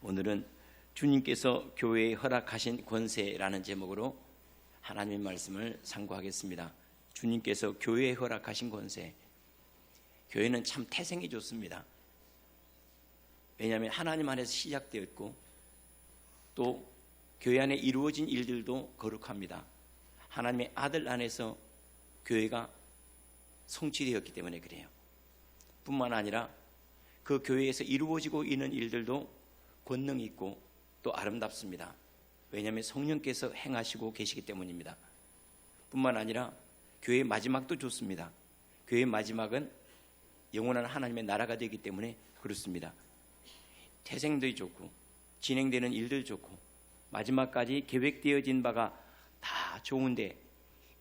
오늘은 주님께서 교회에 허락하신 권세라는 제목으로 하나님의 말씀을 상고하겠습니다. 주님께서 교회에 허락하신 권세. 교회는 참 태생이 좋습니다. 왜냐하면 하나님 안에서 시작되었고 또 교회 안에 이루어진 일들도 거룩합니다. 하나님의 아들 안에서 교회가 성취되었기 때문에 그래요. 뿐만 아니라 그 교회에서 이루어지고 있는 일들도 권능이 있고 또 아름답습니다. 왜냐하면 성령께서 행하시고 계시기 때문입니다. 뿐만 아니라 교회의 마지막도 좋습니다. 교회의 마지막은 영원한 하나님의 나라가 되기 때문에 그렇습니다. 태생도 좋고 진행되는 일들 좋고 마지막까지 계획되어진 바가 다 좋은데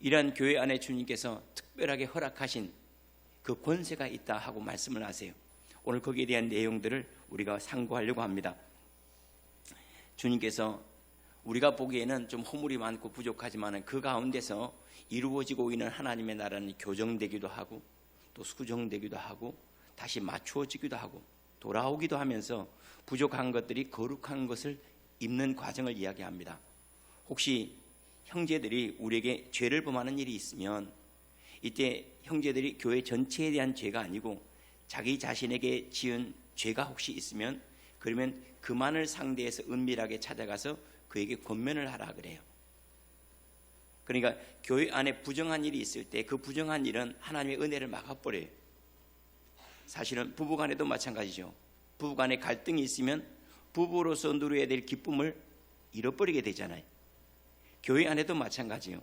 이러한 교회 안에 주님께서 특별하게 허락하신 그 권세가 있다 하고 말씀을 하세요. 오늘 거기에 대한 내용들을 우리가 상고하려고 합니다. 주님께서 우리가 보기에는 좀 허물이 많고 부족하지만 그 가운데서 이루어지고 있는 하나님의 나라는 교정되기도 하고 또 수정되기도 하고 다시 맞추어지기도 하고 돌아오기도 하면서 부족한 것들이 거룩한 것을 입는 과정을 이야기합니다. 혹시 형제들이 우리에게 죄를 범하는 일이 있으면 이때 형제들이 교회 전체에 대한 죄가 아니고 자기 자신에게 지은 죄가 혹시 있으면 그러면 그만을 상대해서 은밀하게 찾아가서 그에게 권면을 하라 그래요. 그러니까 교회 안에 부정한 일이 있을 때 그 부정한 일은 하나님의 은혜를 막아버려요. 사실은 부부간에도 마찬가지죠. 부부간에 갈등이 있으면 부부로서 누려야 될 기쁨을 잃어버리게 되잖아요. 교회 안에도 마찬가지요.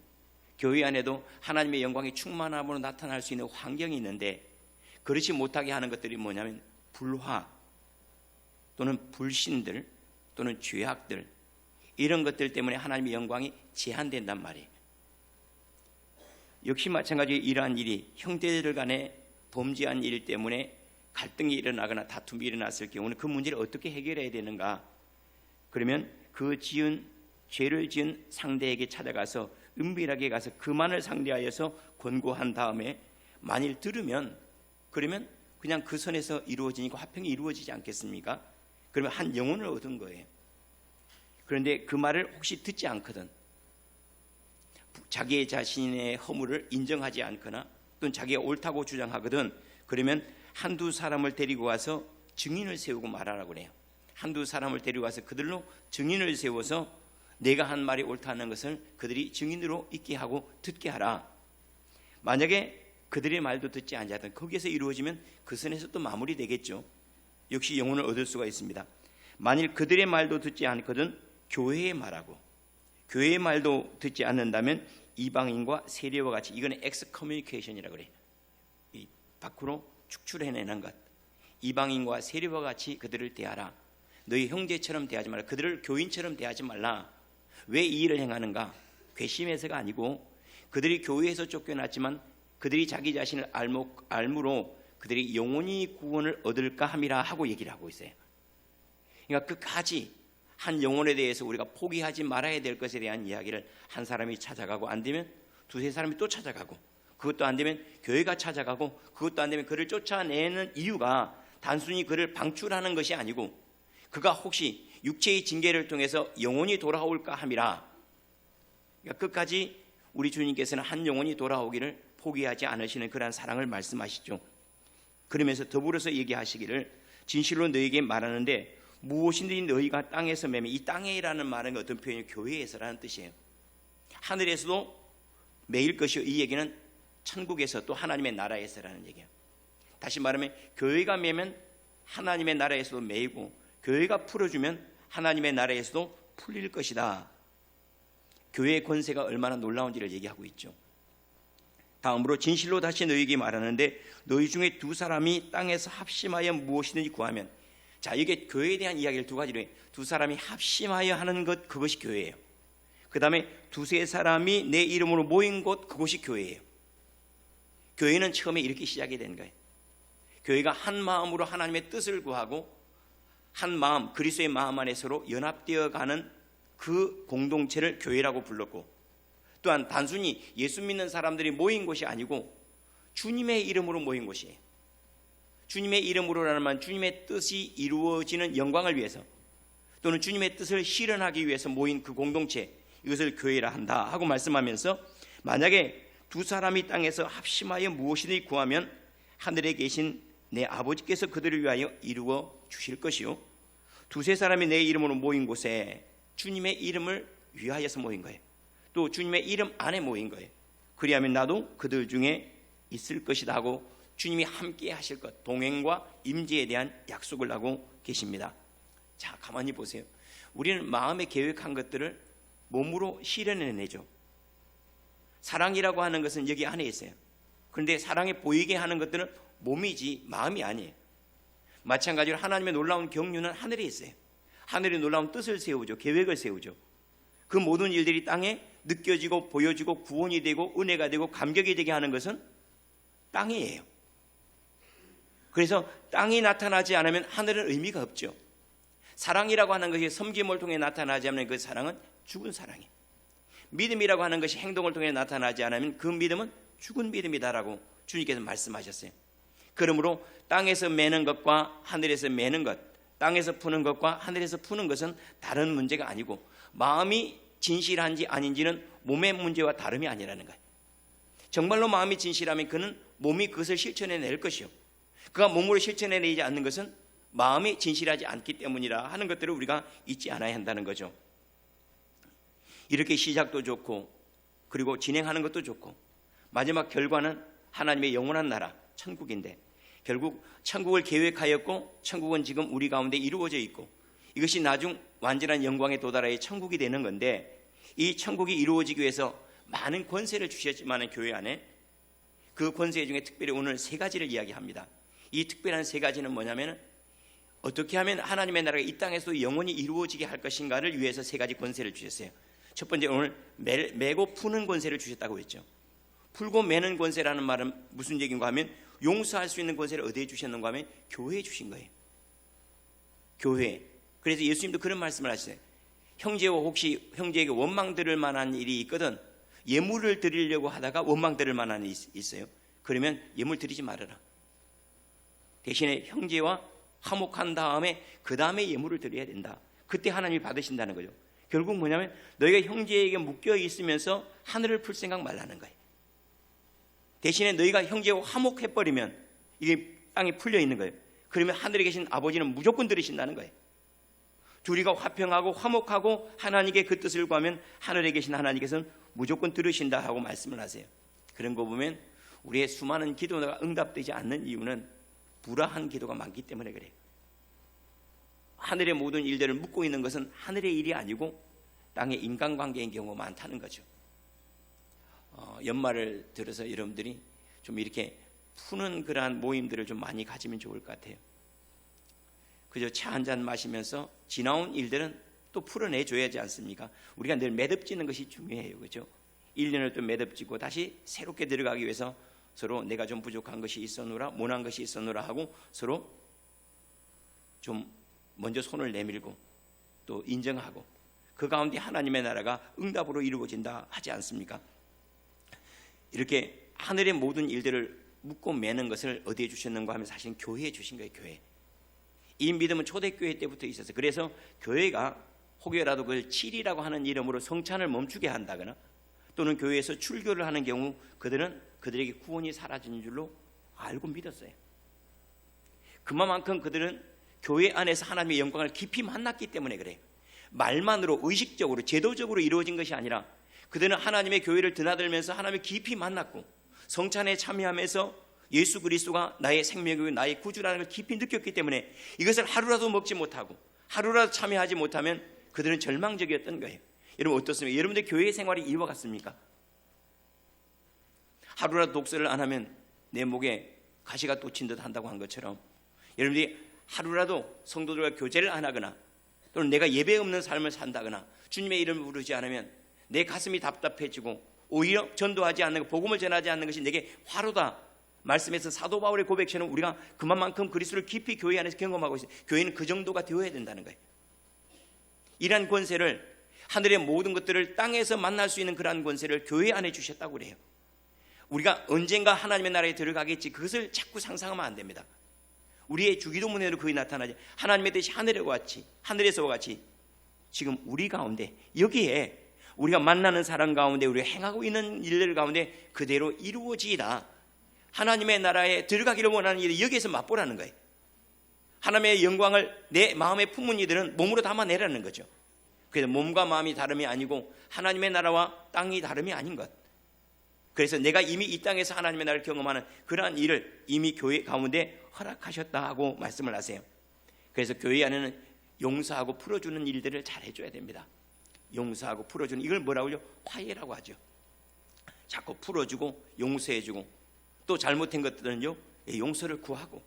교회 안에도 하나님의 영광이 충만함으로 나타날 수 있는 환경이 있는데 그렇지 못하게 하는 것들이 뭐냐면 불화 또는 불신들 또는 죄악들 이런 것들 때문에 하나님의 영광이 제한된단 말이에요. 역시 마찬가지로 이러한 일이 형제들 간에 범죄한 일 때문에 갈등이 일어나거나 다툼이 일어났을 경우는 그 문제를 어떻게 해결해야 되는가? 그러면 그 죄를 지은 상대에게 찾아가서 은밀하게 가서 그만을 상대하여서 권고한 다음에 만일 들으면 그러면 그냥 그 선에서 이루어지니까 화평이 이루어지지 않겠습니까? 그러면 한 영혼을 얻은 거예요. 그런데 그 말을 혹시 듣지 않거든 자기 자신의 허물을 인정하지 않거나 또는 자기가 옳다고 주장하거든 그러면 한두 사람을 데리고 와서 증인을 세우고 말하라고 그래요. 한두 사람을 데리고 와서 그들로 증인을 세워서 내가 한 말이 옳다는 것을 그들이 증인으로 있게 하고 듣게 하라. 만약에 그들의 말도 듣지 않자든 거기에서 이루어지면 그 선에서 또 마무리되겠죠. 역시 영혼을 얻을 수가 있습니다. 만일 그들의 말도 듣지 않거든 교회의 말하고 교회의 말도 듣지 않는다면 이방인과 세례와 같이 이거는 엑스커뮤니케이션이라고 그래요. 이 밖으로 축출해내는 것. 이방인과 세례와 같이 그들을 대하라. 너희 형제처럼 대하지 말라. 그들을 교인처럼 대하지 말라. 왜 이 일을 행하는가? 괘씸해서가 아니고 그들이 교회에서 쫓겨났지만 그들이 자기 자신을 알므로 그들이 영원히 구원을 얻을까 함이라 하고 얘기를 하고 있어요. 그러니까 끝까지 한 영혼에 대해서 우리가 포기하지 말아야 될 것에 대한 이야기를 한 사람이 찾아가고 안 되면 두세 사람이 또 찾아가고 그것도 안 되면 교회가 찾아가고 그것도 안 되면 그를 쫓아내는 이유가 단순히 그를 방출하는 것이 아니고 그가 혹시 육체의 징계를 통해서 영혼이 돌아올까 함이라. 그러니까 끝까지 우리 주님께서는 한 영혼이 돌아오기를 포기하지 않으시는 그러한 사랑을 말씀하시죠. 그러면서 더불어서 얘기하시기를 진실로 너희에게 말하는데 무엇이든지 너희가 땅에서 매면 이 땅에라는 말은 어떤 표현이 교회에서라는 뜻이에요. 하늘에서도 매일 것이요 이 얘기는 천국에서 또 하나님의 나라에서라는 얘기예요. 다시 말하면 교회가 매면 하나님의 나라에서도 매이고 교회가 풀어주면 하나님의 나라에서도 풀릴 것이다. 교회의 권세가 얼마나 놀라운지를 얘기하고 있죠. 다음으로 진실로 다시 너희에게 말하는데 너희 중에 두 사람이 땅에서 합심하여 무엇이든지 구하면 자 이게 교회에 대한 이야기를 두 가지로 해요. 두 사람이 합심하여 하는 것 그것이 교회예요. 그 다음에 두세 사람이 내 이름으로 모인 곳 그곳이 교회예요. 교회는 처음에 이렇게 시작이 된 거예요. 교회가 한 마음으로 하나님의 뜻을 구하고 한 마음 그리스도의 마음 안에 서로 연합되어 가는 그 공동체를 교회라고 불렀고 또한 단순히 예수 믿는 사람들이 모인 곳이 아니고 주님의 이름으로 모인 곳이에요. 주님의 이름으로라는 말 주님의 뜻이 이루어지는 영광을 위해서 또는 주님의 뜻을 실현하기 위해서 모인 그 공동체, 이것을 교회라 한다 하고 말씀하면서, 만약에 두 사람이 땅에서 합심하여 무엇이든지 구하면 하늘에 계신 내 아버지께서 그들을 위하여 이루어 주실 것이요, 두세 사람이 내 이름으로 모인 곳에 주님의 이름을 위하여서 모인 거예요. 또 주님의 이름 안에 모인 거예요. 그리하면 나도 그들 중에 있을 것이다 하고 주님이 함께 하실 것, 동행과 임재에 대한 약속을 하고 계십니다. 자, 가만히 보세요. 우리는 마음에 계획한 것들을 몸으로 실현해내죠. 사랑이라고 하는 것은 여기 안에 있어요. 그런데 사랑에 보이게 하는 것들은 몸이지 마음이 아니에요. 마찬가지로 하나님의 놀라운 경륜은 하늘에 있어요. 하늘이 놀라운 뜻을 세우죠. 계획을 세우죠. 그 모든 일들이 땅에 느껴지고 보여지고 구원이 되고 은혜가 되고 감격이 되게 하는 것은 땅이에요. 그래서 땅이 나타나지 않으면 하늘은 의미가 없죠. 사랑이라고 하는 것이 섬김을 통해 나타나지 않으면 그 사랑은 죽은 사랑이에요. 믿음이라고 하는 것이 행동을 통해 나타나지 않으면 그 믿음은 죽은 믿음이다라고 주님께서 말씀하셨어요. 그러므로 땅에서 매는 것과 하늘에서 매는 것, 땅에서 푸는 것과 하늘에서 푸는 것은 다른 문제가 아니고, 마음이 진실한지 아닌지는 몸의 문제와 다름이 아니라는 거예요. 정말로 마음이 진실하면 그는 몸이 그것을 실천해낼 것이요, 그가 몸으로 실천해내지 않는 것은 마음이 진실하지 않기 때문이라 하는 것들을 우리가 잊지 않아야 한다는 거죠. 이렇게 시작도 좋고 그리고 진행하는 것도 좋고 마지막 결과는 하나님의 영원한 나라 천국인데, 결국 천국을 계획하였고 천국은 지금 우리 가운데 이루어져 있고 이것이 나중 완전한 영광에 도달하여 천국이 되는 건데, 이 천국이 이루어지기 위해서 많은 권세를 주셨지만 교회 안에 그 권세 중에 특별히 오늘 세 가지를 이야기합니다. 이 특별한 세 가지는 뭐냐면, 어떻게 하면 하나님의 나라가 이 땅에서도 영원히 이루어지게 할 것인가를 위해서 세 가지 권세를 주셨어요. 첫 번째, 오늘 매고 푸는 권세를 주셨다고 했죠. 풀고 매는 권세라는 말은 무슨 얘기인가 하면, 용서할 수 있는 권세를 어디에 주셨는가 하면 교회에 주신 거예요. 교회. 그래서 예수님도 그런 말씀을 하시어요. 형제와 혹시 형제에게 원망 들을 만한 일이 있거든 예물을 드리려고 하다가 원망 들을 만한 일이 있어요. 그러면 예물 드리지 말아라. 대신에 형제와 화목한 다음에 그 다음에 예물을 드려야 된다. 그때 하나님이 받으신다는 거죠. 결국 뭐냐면, 너희가 형제에게 묶여 있으면서 하늘을 풀 생각 말라는 거예요. 대신에 너희가 형제와 화목해버리면 이게 땅에 풀려 있는 거예요. 그러면 하늘에 계신 아버지는 무조건 들으신다는 거예요. 둘이가 화평하고 화목하고 하나님께 그 뜻을 구하면 하늘에 계신 하나님께서는 무조건 들으신다 하고 말씀을 하세요. 그런 거 보면 우리의 수많은 기도가 응답되지 않는 이유는 불화한 기도가 많기 때문에 그래요. 하늘의 모든 일들을 묻고 있는 것은 하늘의 일이 아니고 땅의 인간관계인 경우가 많다는 거죠. 연말을 들어서 여러분들이 좀 이렇게 푸는 그러한 모임들을 좀 많이 가지면 좋을 것 같아요. 그저 차 한 잔 마시면서 지나온 일들은 또 풀어내줘야 하지 않습니까? 우리가 늘 매듭지는 것이 중요해요. 그죠? 1년을 또 매듭지고 다시 새롭게 들어가기 위해서 서로 내가 좀 부족한 것이 있었노라, 못한 것이 있었노라 하고 서로 좀 먼저 손을 내밀고 또 인정하고 그 가운데 하나님의 나라가 응답으로 이루어진다 하지 않습니까? 이렇게 하늘의 모든 일들을 묶고 매는 것을 어디에 주셨는가 하면 사실은 교회에 주신 거예요. 교회. 이 믿음은 초대교회 때부터 있어서, 그래서 교회가 혹여라도 그걸 칠이라고 하는 이름으로 성찬을 멈추게 한다거나 또는 교회에서 출교를 하는 경우 그들은 그들에게 구원이 사라지는 줄로 알고 믿었어요. 그만큼 그들은 교회 안에서 하나님의 영광을 깊이 만났기 때문에 그래요. 말만으로 의식적으로 제도적으로 이루어진 것이 아니라 그들은 하나님의 교회를 드나들면서 하나님을 깊이 만났고 성찬에 참여하면서 예수 그리스도가 나의 생명이고 나의 구주라는 걸 깊이 느꼈기 때문에 이것을 하루라도 먹지 못하고 하루라도 참여하지 못하면 그들은 절망적이었던 거예요. 여러분 어떻습니까? 여러분들 교회 생활이 이와 같습니까? 하루라도 독서를 안 하면 내 목에 가시가 꽂힌 듯 한다고 한 것처럼, 여러분들이 하루라도 성도들과 교제를 안 하거나 또는 내가 예배 없는 삶을 산다거나 주님의 이름을 부르지 않으면 내 가슴이 답답해지고 오히려 전도하지 않는 것, 복음을 전하지 않는 것이 내게 화로다. 말씀에서 사도 바울의 고백처럼 우리가 그만큼 그리스도를 깊이 교회 안에서 경험하고 있어요. 교회는 그 정도가 되어야 된다는 거예요. 이러한 권세를, 하늘의 모든 것들을 땅에서 만날 수 있는 그러한 권세를 교회 안에 주셨다고 그래요. 우리가 언젠가 하나님의 나라에 들어가겠지, 그것을 자꾸 상상하면 안 됩니다. 우리의 주기도문에도 그게 나타나지. 하나님의 뜻이 하늘에서와 같이 지금 우리 가운데, 여기에 우리가 만나는 사람 가운데, 우리가 행하고 있는 일들 가운데 그대로 이루어지이다. 하나님의 나라에 들어가기를 원하는 일이 여기에서 맛보라는 거예요. 하나님의 영광을 내 마음에 품은 이들은 몸으로 담아내라는 거죠. 그래서 몸과 마음이 다름이 아니고 하나님의 나라와 땅이 다름이 아닌 것. 그래서 내가 이미 이 땅에서 하나님의 나라를 경험하는 그러한 일을 이미 교회 가운데 허락하셨다 하고 말씀을 하세요. 그래서 교회 안에는 용서하고 풀어주는 일들을 잘 해줘야 됩니다. 용서하고 풀어주는, 이걸 뭐라고 하죠? 화해라고 하죠. 자꾸 풀어주고 용서해주고, 또 잘못된 것들은요, 용서를 구하고,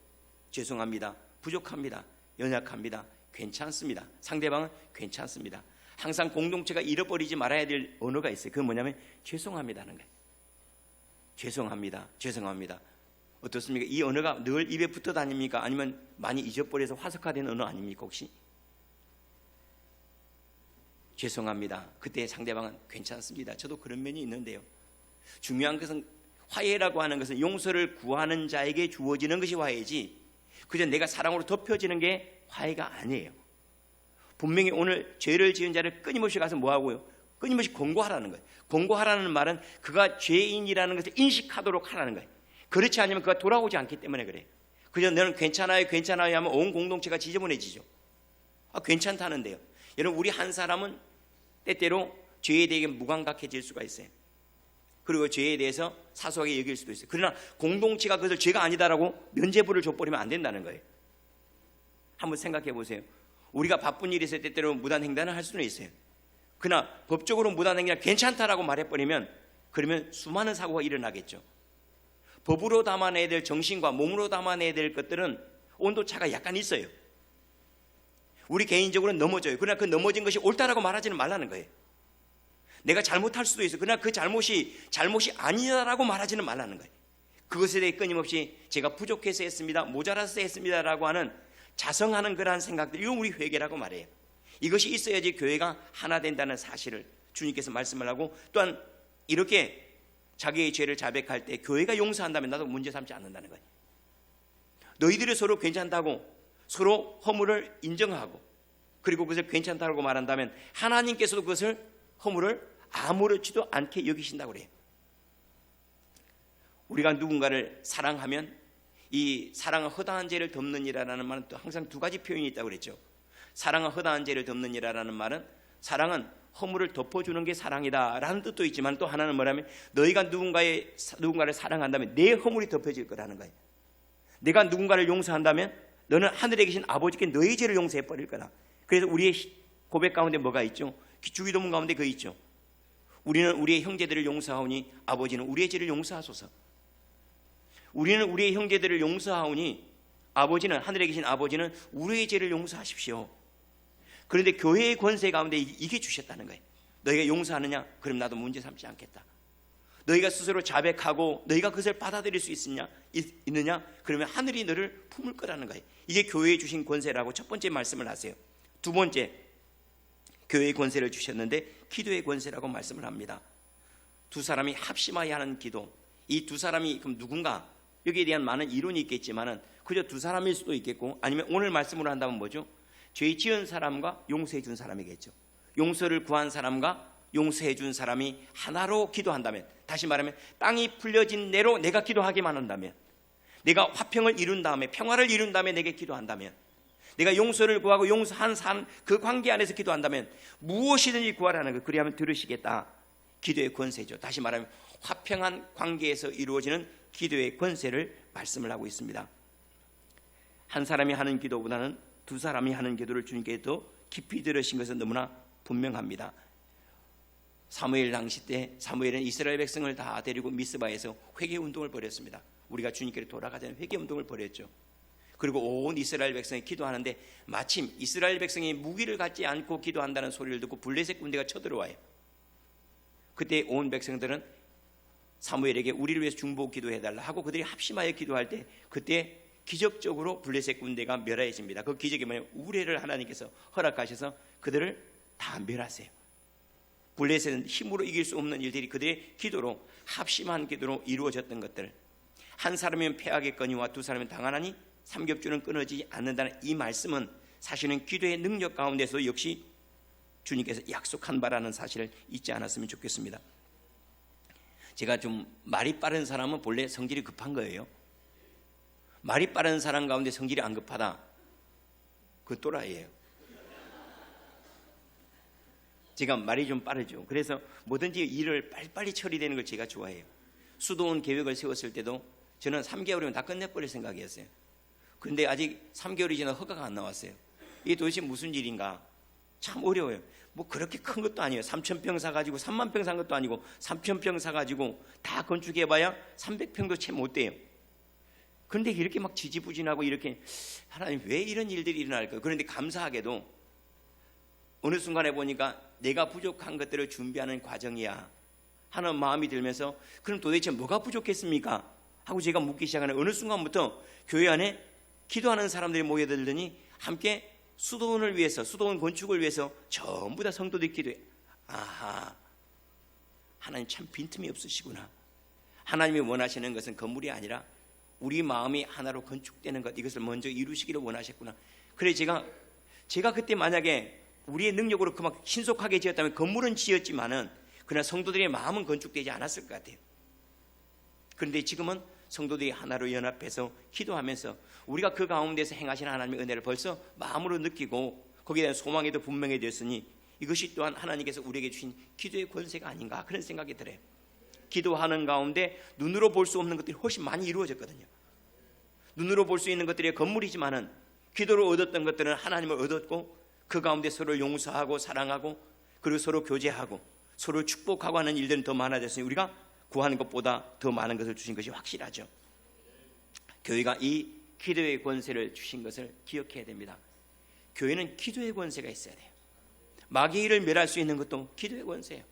죄송합니다, 부족합니다, 연약합니다, 괜찮습니다, 상대방은 괜찮습니다. 항상 공동체가 잃어버리지 말아야 될 언어가 있어요. 그건 뭐냐면 죄송합니다는 거예요. 죄송합니다. 어떻습니까? 이 언어가 늘 입에 붙어 다닙니까? 아니면 많이 잊어버려서 화석화된 언어 아닙니까 혹시? 죄송합니다. 그때 상대방은 괜찮습니다. 저도 그런 면이 있는데요. 중요한 것은, 화해라고 하는 것은 용서를 구하는 자에게 주어지는 것이 화해지, 그저 내가 사랑으로 덮여지는 게 화해가 아니에요. 분명히 오늘 죄를 지은 자를 끊임없이 가서 뭐하고요? 끊임없이 권고하라는 거예요. 권고하라는 말은 그가 죄인이라는 것을 인식하도록 하라는 거예요. 그렇지 않으면 그가 돌아오지 않기 때문에 그래요. 그저 너는 괜찮아요 하면 온 공동체가 지저분해지죠. 괜찮다는데요. 여러분, 우리 한 사람은 때때로 죄에 대해 무감각해질 수가 있어요. 그리고 죄에 대해서 사소하게 여길 수도 있어요. 그러나 공동체가 그것을 죄가 아니다라고 면죄부를 줘버리면 안 된다는 거예요. 한번 생각해 보세요. 우리가 바쁜 일이 있을 때 때로 무단횡단을 할 수는 있어요. 그러나 법적으로 무단횡단 괜찮다라고 말해버리면, 그러면 수많은 사고가 일어나겠죠. 법으로 담아내야 될 정신과 몸으로 담아내야 될 것들은 온도차가 약간 있어요. 우리 개인적으로는 넘어져요. 그러나 그 넘어진 것이 옳다라고 말하지는 말라는 거예요. 내가 잘못할 수도 있어요. 그러나 그 잘못이 아니다라고 말하지는 말라는 거예요. 그것에 대해 끊임없이 제가 부족해서 했습니다, 모자라서 했습니다라고 하는 자성하는 그러한 생각들, 이건 우리 회개라고 말해요. 이것이 있어야지 교회가 하나 된다는 사실을 주님께서 말씀을 하고, 또한 이렇게 자기의 죄를 자백할 때 교회가 용서한다면 나도 문제 삼지 않는다는 거예요. 너희들이 서로 괜찮다고 서로 허물을 인정하고, 그리고 그것을 괜찮다고 말한다면 하나님께서도 그것을 허물을 아무렇지도 않게 여기신다고 그래요. 우리가 누군가를 사랑하면, 이 사랑은 허다한 죄를 덮느니라라는 말은 또 항상 두 가지 표현이 있다고 그랬죠. 사랑은 허다한 죄를 덮느니라라는 말은, 사랑은 허물을 덮어주는 게 사랑이다라는 뜻도 있지만, 또 하나는 뭐냐면 너희가 누군가를 사랑한다면 내 허물이 덮여질 거라는 거예요. 내가 누군가를 용서한다면 너는 하늘에 계신 아버지께 너희 죄를 용서해 버릴 거다. 그래서 우리의 고백 가운데 뭐가 있죠? 주기도문 가운데 그거 있죠. 우리는 우리의 형제들을 용서하오니 아버지는 우리의 죄를 용서하소서. 우리는 우리의 형제들을 용서하오니 아버지는, 하늘에 계신 아버지는 우리의 죄를 용서하십시오. 그런데 교회의 권세 가운데 이게 주셨다는 거예요. 너희가 용서하느냐? 그럼 나도 문제 삼지 않겠다. 너희가 스스로 자백하고 너희가 그것을 받아들일 수 있느냐? 그러면 하늘이 너를 품을 거라는 거예요. 이게 교회에 주신 권세라고 첫 번째 말씀을 하세요. 두 번째, 교회의 권세를 주셨는데 기도의 권세라고 말씀을 합니다. 두 사람이 합심하여 하는 기도. 이 두 사람이 그럼 누군가? 여기에 대한 많은 이론이 있겠지만은 그저 두 사람일 수도 있겠고, 아니면 오늘 말씀으로 한다면 뭐죠? 죄 지은 사람과 용서해 준 사람이겠죠. 용서를 구한 사람과 용서해 준 사람이 하나로 기도한다면, 다시 말하면 땅이 풀려진 대로 내가 기도하기만 한다면, 내가 화평을 이룬 다음에, 평화를 이룬 다음에 내게 기도한다면, 내가 용서를 구하고 용서한 그 관계 안에서 기도한다면 무엇이든지 구하라는 것, 그리하면 들으시겠다. 기도의 권세죠. 다시 말하면 화평한 관계에서 이루어지는 기도의 권세를 말씀을 하고 있습니다. 한 사람이 하는 기도보다는 두 사람이 하는 기도를 주님께 더 깊이 들으신 것은 너무나 분명합니다. 사무엘 당시 때 사무엘은 이스라엘 백성을 다 데리고 미스바에서 회개운동을 벌였습니다. 우리가 주님께로 돌아가자는 회개운동을 벌였죠. 그리고 온 이스라엘 백성이 기도하는데, 마침 이스라엘 백성이 무기를 갖지 않고 기도한다는 소리를 듣고 블레셋 군대가 쳐들어와요. 그때 온 백성들은 사무엘에게 우리를 위해서 중보 기도해달라 하고 그들이 합심하여 기도할 때, 그때 기적적으로 블레셋 군대가 멸하여집니다. 그 기적이 뭐냐면 우레를 하나님께서 허락하셔서 그들을 다 멸하세요. 블레셋은 힘으로 이길 수 없는 일들이 그들의 기도로, 합심한 기도로 이루어졌던 것들. 한 사람이면 패하겠거니와 두 사람이면 당하나니 삼겹줄은 끊어지지 않는다는 이 말씀은 사실은 기도의 능력 가운데서 역시 주님께서 약속한 바라는 사실을 잊지 않았으면 좋겠습니다. 제가 좀 말이 빠른 사람은 본래 성질이 급한 거예요. 말이 빠른 사람 가운데 성질이 안 급하다, 그 또라이예요. 제가 말이 좀 빠르죠. 그래서 뭐든지 일을 빨리빨리 처리되는 걸 제가 좋아해요. 수도원 계획을 세웠을 때도 저는 3개월이면 다 끝내버릴 생각이었어요. 그런데 아직 3개월이 지나 허가가 안 나왔어요. 이게 도대체 무슨 일인가? 참 어려워요. 뭐 그렇게 큰 것도 아니에요. 3,000평 사가지고 3만 평 산 것도 아니고 3,000평 사가지고 다 건축해봐야 300평도 채 못 돼요. 그런데 이렇게 막 지지부진하고 이렇게, 하나님 왜 이런 일들이 일어날까요? 그런데 감사하게도 어느 순간에 보니까 내가 부족한 것들을 준비하는 과정이야 하는 마음이 들면서, 그럼 도대체 뭐가 부족했습니까? 하고 제가 묻기 시작하는 어느 순간부터 교회 안에 기도하는 사람들이 모여들더니 함께 수도원을 위해서, 수도원 건축을 위해서 전부 다 성도들이 기도해. 아하, 하나님 참 빈틈이 없으시구나. 하나님이 원하시는 것은 건물이 아니라 우리 마음이 하나로 건축되는 것, 이것을 먼저 이루시기를 원하셨구나. 그래 제가 그때 만약에 우리의 능력으로 그만 신속하게 지었다면 건물은 지었지만은 그러나 성도들의 마음은 건축되지 않았을 것 같아요. 그런데 지금은 성도들이 하나로 연합해서 기도하면서 우리가 그 가운데서 행하시는 하나님의 은혜를 벌써 마음으로 느끼고 거기에 대한 소망에도 분명해졌으니 이것이 또한 하나님께서 우리에게 주신 기도의 권세가 아닌가, 그런 생각이 들어요. 기도하는 가운데 눈으로 볼 수 없는 것들이 훨씬 많이 이루어졌거든요. 눈으로 볼 수 있는 것들이 건물이지만은 기도로 얻었던 것들은 하나님을 얻었고 그 가운데 서로 용서하고 사랑하고 그리고 서로 교제하고 서로 축복하고 하는 일들은 더 많아졌으니 우리가 구하는 것보다 더 많은 것을 주신 것이 확실하죠. 교회가 이 기도의 권세를 주신 것을 기억해야 됩니다. 교회는 기도의 권세가 있어야 돼요. 마귀의 일을 멸할 수 있는 것도 기도의 권세예요.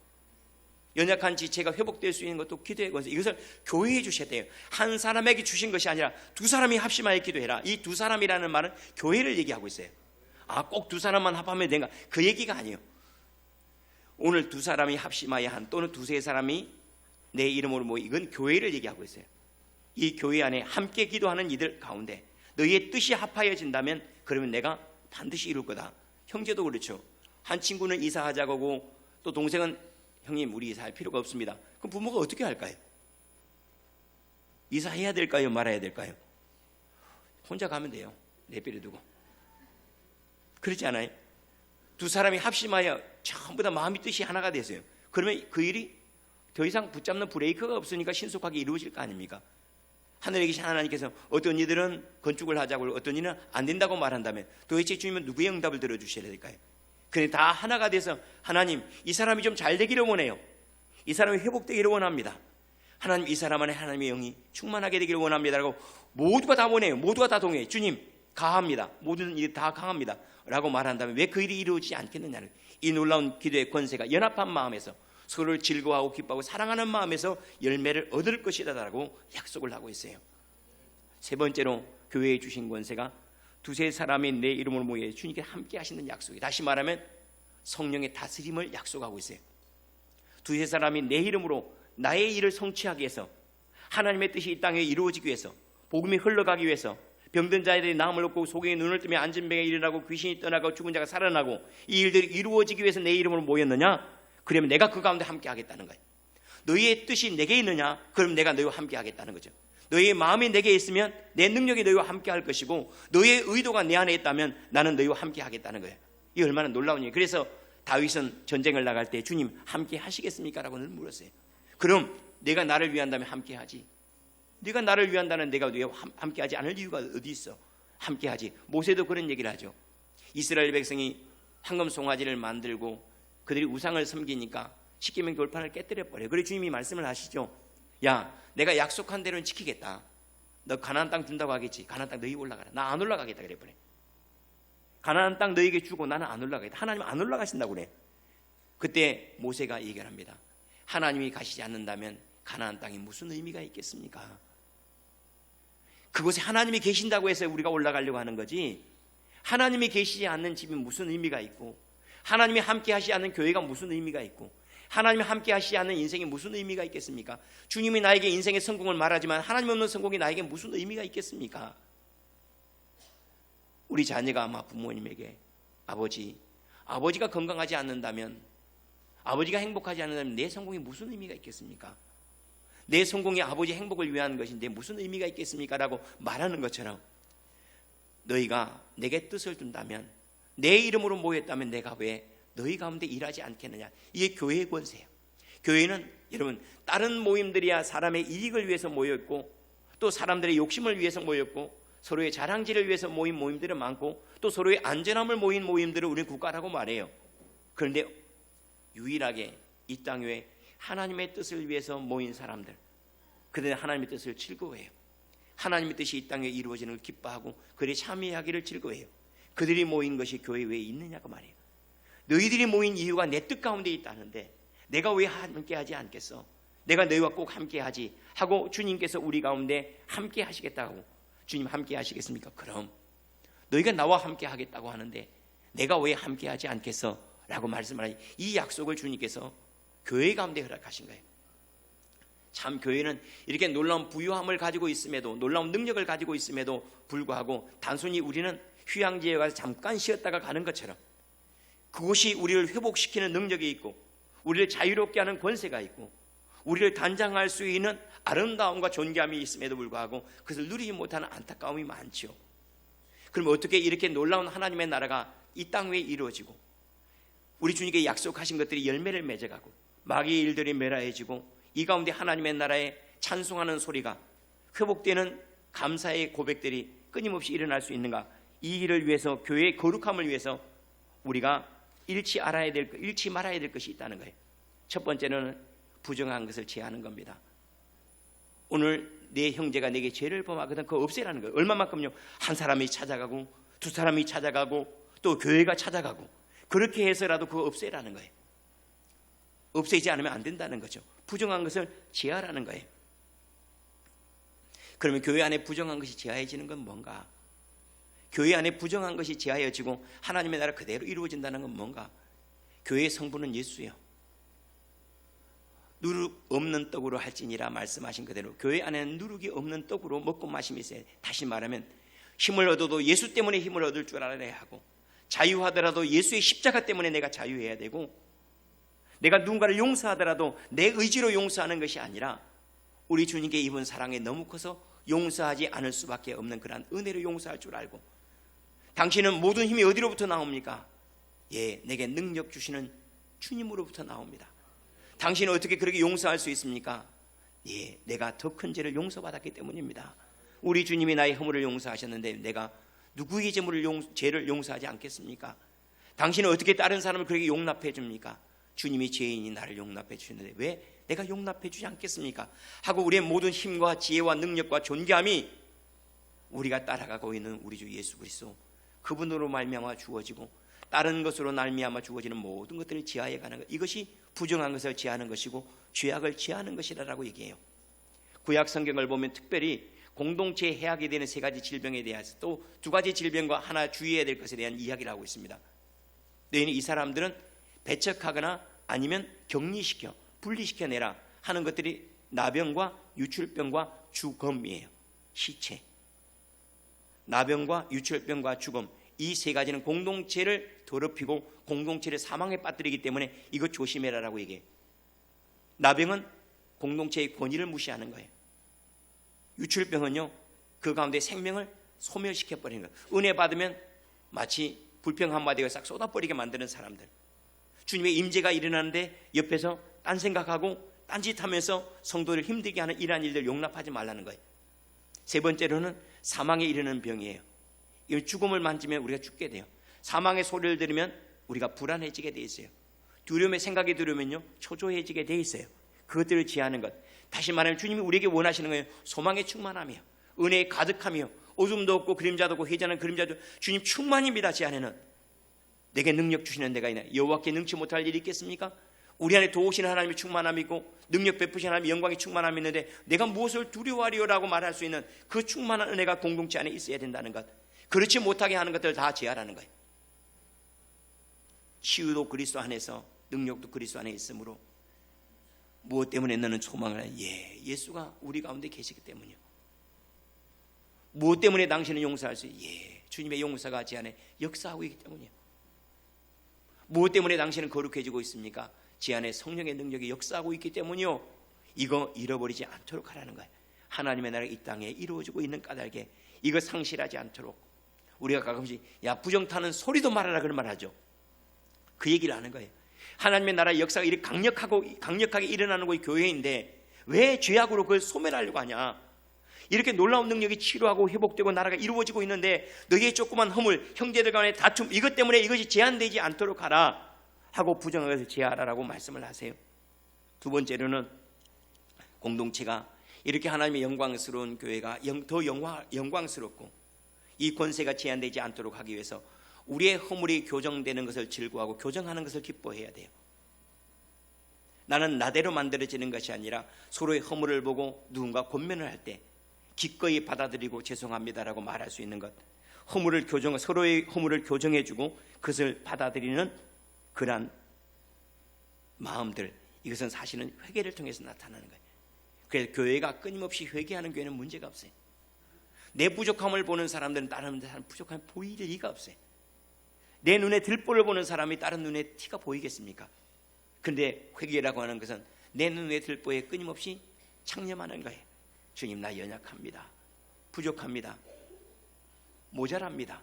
연약한 지체가 회복될 수 있는 것도 기도의 권세. 이것을 교회에 주셔야 돼요. 한 사람에게 주신 것이 아니라 두 사람이 합심하여 기도해라. 이 두 사람이라는 말은 교회를 얘기하고 있어요. 아, 꼭 두 사람만 합하면 된가? 그 얘기가 아니에요. 오늘 두 사람이 합심하여 한, 또는 두세 사람이 내 이름으로 모이, 이건 교회를 얘기하고 있어요. 이 교회 안에 함께 기도하는 이들 가운데 너희의 뜻이 합하여진다면 그러면 내가 반드시 이룰 거다. 형제도 그렇죠. 한 친구는 이사하자고 하고 또 동생은 형님 우리 이사할 필요가 없습니다. 그럼 부모가 어떻게 할까요? 이사해야 될까요? 말아야 될까요? 혼자 가면 돼요. 내버려두고. 그렇지 않아요? 두 사람이 합심하여 전부 다 마음이 뜻이 하나가 됐어요. 그러면 그 일이 더 이상 붙잡는 브레이크가 없으니까 신속하게 이루어질 거 아닙니까? 하늘에 계신 하나님께서 어떤 이들은 건축을 하자고 어떤 이는 안 된다고 말한다면 도대체 주님은 누구의 응답을 들어주셔야 될까요? 그런데 다 하나가 돼서 하나님 이 사람이 좀 잘 되기를 원해요. 이 사람이 회복되기를 원합니다. 하나님 이 사람 안에 하나님의 영이 충만하게 되기를 원합니다 라고 모두가 다 원해요. 모두가 다 동의해요. 주님 강합니다. 모든 일이 다 강합니다 라고 말한다면 왜 그 일이 이루어지지 않겠느냐는, 이 놀라운 기도의 권세가 연합한 마음에서 서로를 즐거워하고 기뻐하고 사랑하는 마음에서 열매를 얻을 것이다 라고 약속을 하고 있어요. 세 번째로 교회에 주신 권세가 두세 사람이 내 이름으로 모여 주님께 함께 하시는 약속이, 다시 말하면 성령의 다스림을 약속하고 있어요. 두세 사람이 내 이름으로 나의 일을 성취하기 위해서, 하나님의 뜻이 이 땅에 이루어지기 위해서, 복음이 흘러가기 위해서, 병든 자들이 나음을 얻고 소경이 눈을 뜨며 앉은 병에 일어나고 귀신이 떠나고 죽은 자가 살아나고 이 일들이 이루어지기 위해서 내 이름으로 모였느냐? 그러면 내가 그 가운데 함께 하겠다는 거예요. 너희의 뜻이 내게 있느냐? 그럼 내가 너희와 함께 하겠다는 거죠. 너희의 마음이 내게 있으면 내 능력이 너희와 함께 할 것이고 너희의 의도가 내 안에 있다면 나는 너희와 함께 하겠다는 거예요. 이 얼마나 놀라운 일이에요. 그래서 다윗은 전쟁을 나갈 때 주님 함께 하시겠습니까? 라고 늘 물었어요. 그럼 내가 나를 위한다면 함께 하지. 네가 나를 위한다는 내가 너희와 함께 하지 않을 이유가 어디 있어? 함께 하지. 모세도 그런 얘기를 하죠. 이스라엘 백성이 황금 송아지를 만들고 그들이 우상을 섬기니까 십계명 돌판을 깨뜨려버려요. 그래서 주님이 말씀을 하시죠. 야, 내가 약속한 대로는 지키겠다. 너 가나안 땅 준다고 하겠지. 가나안 땅 너희 올라가라. 나 안 올라가겠다 그래버려. 가나안 땅 너희에게 주고 나는 안 올라가겠다. 하나님 안 올라가신다고 그래. 그때 모세가 얘기를 합니다. 하나님이 가시지 않는다면 가나안 땅이 무슨 의미가 있겠습니까? 그곳에 하나님이 계신다고 해서 우리가 올라가려고 하는 거지, 하나님이 계시지 않는 집이 무슨 의미가 있고, 하나님이 함께 하시지 않는 교회가 무슨 의미가 있고, 하나님이 함께 하시지 않는 인생이 무슨 의미가 있겠습니까? 주님이 나에게 인생의 성공을 말하지만 하나님 없는 성공이 나에게 무슨 의미가 있겠습니까? 우리 자녀가 아마 부모님에게 아버지가 건강하지 않는다면, 아버지가 행복하지 않는다면 내 성공이 무슨 의미가 있겠습니까? 내 성공이 아버지 행복을 위한 것인데 무슨 의미가 있겠습니까? 라고 말하는 것처럼, 너희가 내게 뜻을 둔다면, 내 이름으로 모였다면 내가 왜 너희 가운데 일하지 않겠느냐. 이게 교회의 권세예요. 교회는 여러분, 다른 모임들이야 사람의 이익을 위해서 모였고, 또 사람들의 욕심을 위해서 모였고, 서로의 자랑질을 위해서 모인 모임들은 많고, 또 서로의 안전함을 모인 모임들을 우리 국가라고 말해요. 그런데 유일하게 이 땅 위에 하나님의 뜻을 위해서 모인 사람들, 그들은 하나님의 뜻을 즐거워해요. 하나님의 뜻이 이 땅에 이루어지는 걸 기뻐하고 그들이 참여하기를 즐거워해요. 그들이 모인 것이 교회 왜 있느냐고 말이에요. 너희들이 모인 이유가 내 뜻 가운데 있다는데 내가 왜 함께하지 않겠어? 내가 너희와 꼭 함께하지 하고 주님께서 우리 가운데 함께 하시겠다고. 주님 함께 하시겠습니까? 그럼 너희가 나와 함께 하겠다고 하는데 내가 왜 함께 하지 않겠어? 라고 말씀하니, 이 약속을 주님께서 교회 가운데 허락하신 거예요. 참 교회는 이렇게 놀라운 부유함을 가지고 있음에도, 놀라운 능력을 가지고 있음에도 불구하고 단순히 우리는 휴양지에 가서 잠깐 쉬었다가 가는 것처럼, 그곳이 우리를 회복시키는 능력이 있고 우리를 자유롭게 하는 권세가 있고 우리를 단장할 수 있는 아름다움과 존귀함이 있음에도 불구하고 그것을 누리지 못하는 안타까움이 많죠. 그럼 어떻게 이렇게 놀라운 하나님의 나라가 이 땅 위에 이루어지고 우리 주님께 약속하신 것들이 열매를 맺어가고 마귀의 일들이 멸하여지고 이 가운데 하나님의 나라에 찬송하는 소리가 회복되는 감사의 고백들이 끊임없이 일어날 수 있는가? 이 일을 위해서, 교회의 거룩함을 위해서 우리가 잃지 말아야 될 것이 있다는 거예요. 첫 번째는 부정한 것을 제하는 겁니다. 오늘 내 형제가 내게 죄를 범하거든 그거 없애라는 거예요. 얼마만큼요? 한 사람이 찾아가고 두 사람이 찾아가고 또 교회가 찾아가고 그렇게 해서라도 그거 없애라는 거예요. 없애지 않으면 안 된다는 거죠. 부정한 것을 제하라는 거예요. 그러면 교회 안에 부정한 것이 제하해지는 건 뭔가? 교회 안에 부정한 것이 제하여지고 하나님의 나라 그대로 이루어진다는 건 뭔가? 교회의 성부는 예수예요. 누룩 없는 떡으로 할지니라 말씀하신 그대로 교회 안에는 누룩이 없는 떡으로 먹고 마심이 있어요. 다시 말하면 힘을 얻어도 예수 때문에 힘을 얻을 줄 알아야 하고, 자유하더라도 예수의 십자가 때문에 내가 자유해야 되고, 내가 누군가를 용서하더라도 내 의지로 용서하는 것이 아니라 우리 주님께 입은 사랑이 너무 커서 용서하지 않을 수밖에 없는 그러한 은혜로 용서할 줄 알고, 당신은 모든 힘이 어디로부터 나옵니까? 예, 내게 능력 주시는 주님으로부터 나옵니다. 당신은 어떻게 그렇게 용서할 수 있습니까? 예, 내가 더 큰 죄를 용서받았기 때문입니다. 우리 주님이 나의 허물을 용서하셨는데 내가 누구의 죄를 용서하지 않겠습니까? 당신은 어떻게 다른 사람을 그렇게 용납해 줍니까? 주님이 죄인이 나를 용납해 주셨는데 왜 내가 용납해 주지 않겠습니까? 하고 우리의 모든 힘과 지혜와 능력과 존귀함이 우리가 따라가고 있는 우리 주 예수 그리스도, 그분으로 말미암아 주어지고 다른 것으로 말미암아 주어지는 모든 것들을 제하해 가는 것, 이것이 부정한 것을 제하는 것이고 죄악을 제하는 것이라고 얘기해요. 구약 성경을 보면 특별히 공동체에 해악이 되는 세 가지 질병에 대해서 또 두 가지 질병과 하나 주의해야 될 것에 대한 이야기를 하고 있습니다. 너희는 이 사람들은 배척하거나 아니면 격리시켜 분리시켜내라 하는 것들이 나병과 유출병과 주검이에요. 시체, 나병과 유출병과 주검, 이 세 가지는 공동체를 더럽히고 공동체를 사망에 빠뜨리기 때문에 이것 조심해라라고 얘기해요. 나병은 공동체의 권위를 무시하는 거예요. 유출병은요, 그 가운데 생명을 소멸시켜버리는 거예요. 은혜 받으면 마치 불평 한마디가 싹 쏟아버리게 만드는 사람들. 주님의 임재가 일어나는데 옆에서 딴 생각하고 딴짓하면서 성도를 힘들게 하는 이러한 일들 용납하지 말라는 거예요. 세 번째로는 사망에 이르는 병이에요. 이 죽음을 만지면 우리가 죽게 돼요. 사망의 소리를 들으면 우리가 불안해지게 돼 있어요. 두려움의 생각이 들으면요 초조해지게 돼 있어요. 그것들을 제하는 것. 다시 말하면 주님이 우리에게 원하시는 거예요. 소망의 충만함이요, 은혜의 가득함이요, 어둠도 없고 그림자도 없고 회전하는 그림자도 주님 충만입니다. 제 안에는 내게 능력 주시는 데가 있나. 여호와께 능치 못할 일이 있겠습니까? 우리 안에 도우시는 하나님의 충만함이 있고 능력 베푸시는 하나님의 영광의 충만함이 있는데 내가 무엇을 두려워하리요라고 말할 수 있는 그 충만한 은혜가 공동체 안에 있어야 된다는 것. 그렇지 못하게 하는 것들을 다 제하라는 거예요. 치유도 그리스도 안에서, 능력도 그리스도 안에 있으므로 무엇 때문에 너는 소망을 해? 예수가 우리 가운데 계시기 때문이요. 무엇 때문에 당신은 용서할 수 있어요? 주님의 용서가 제 안에 역사하고 있기 때문이에요. 무엇 때문에 당신은 거룩해지고 있습니까? 제 안에 성령의 능력이 역사하고 있기 때문이요. 이거 잃어버리지 않도록 하라는 거예요. 하나님의 나라가 이 땅에 이루어지고 있는 까닭에 이거 상실하지 않도록 우리가 가끔씩 부정타는 소리도 말하라 그런 말 하죠. 그 얘기를 하는 거예요. 하나님의 나라의 역사가 이렇게 강력하게 일어나는 곳이 교회인데 왜 죄악으로 그걸 소멸하려고 하냐? 이렇게 놀라운 능력이 치료하고 회복되고 나라가 이루어지고 있는데 너희의 조그만 허물, 형제들 간의 다툼, 이것 때문에 이것이 제한되지 않도록 하라 하고 부정하게 제하라라고 말씀을 하세요. 두 번째로는 공동체가 이렇게 하나님의 영광스러운 교회가 더 영광스럽고 이 권세가 제한되지 않도록 하기 위해서 우리의 허물이 교정되는 것을 즐거워하고 교정하는 것을 기뻐해야 돼요. 나는 나대로 만들어지는 것이 아니라 서로의 허물을 보고 누군가 권면을 할 때 기꺼이 받아들이고 죄송합니다라고 말할 수 있는 것, 서로의 허물을 교정해주고 그것을 받아들이는 그러한 마음들, 이것은 사실은 회개를 통해서 나타나는 거예요. 그래서 교회가 끊임없이 회개하는 교회는 문제가 없어요. 내 부족함을 보는 사람들은 다른 사람 부족함이 보일 리가 없어요. 내 눈에 들보를 보는 사람이 다른 눈에 티가 보이겠습니까? 그런데 회개라고 하는 것은 내 눈에 들보에 끊임없이 창념하는 거예요. 주님, 나 연약합니다. 부족합니다. 모자랍니다.